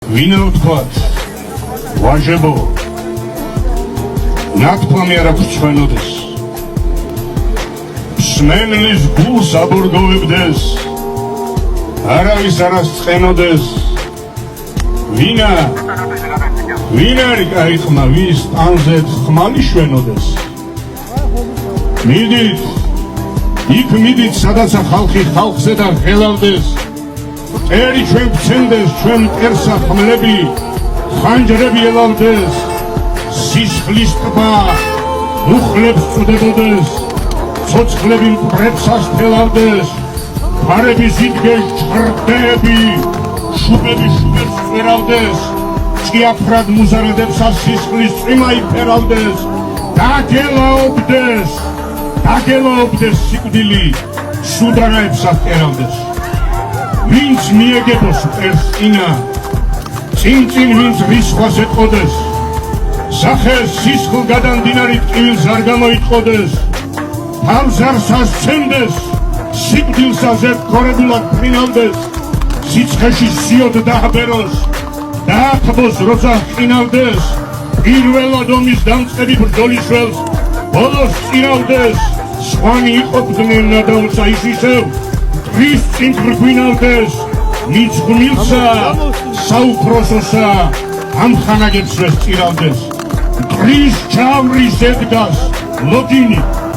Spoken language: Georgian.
ვინა ვთქვათ, ვაჟებო, ნათქვამი არ აქვს ჩვენოდეს. მსმენელის გულს აბორგოვებდეს, არავის არას ცხენოდეს. ვინა არის კაი ხმა, ვის ტანზეთ ხმალი შვენოდეს. მიდით, იქ მიდით, სადაცა ხალხი ხალხზე და ღელავდეს. ერი ჩვენ გცემდეს, ჩვენ მტერსა ხმლები, ხანჯრები ელავდეს. სისხლის ტბა მუხლებს წუდებოდეს, ცოცხლები მკვდრებსას თელავდეს. ფარები ზიდგეს ჭრდები, შუბები შუბებს წვერავდეს. ჭიაფრად მუზარადებსა სისხლის წვიმა იფერავდეს. დაგელაობდეს სიკვდილი, სუდარაებსა ხერავდეს. ვინც მიეგებოს მტერს წინა, წინ ვინც რისხვას ეტყოდეს. სახეს სისხლ გადამდინარი ტკივილს არ გამოიტყოდეს. თავს არ სასცემდეს, სიკვდილსა ზეთქორებულად ფრინავდეს. სიცხეში სიოდ დააბეროს, დაათბოს როცა ყინავდეს. პირველად ომის დამწყები ბრძოლის ველს ბოლოს წირავდეს. სხვანი იყოფდნენ ნადავლსა ის ისევ მტრის წინ ბრგვინავდეს. მიძღვნილსა საუფროსოსა ამხანაგებს წირავდეს. მტრის ჯავრი ზედგას ლოდინი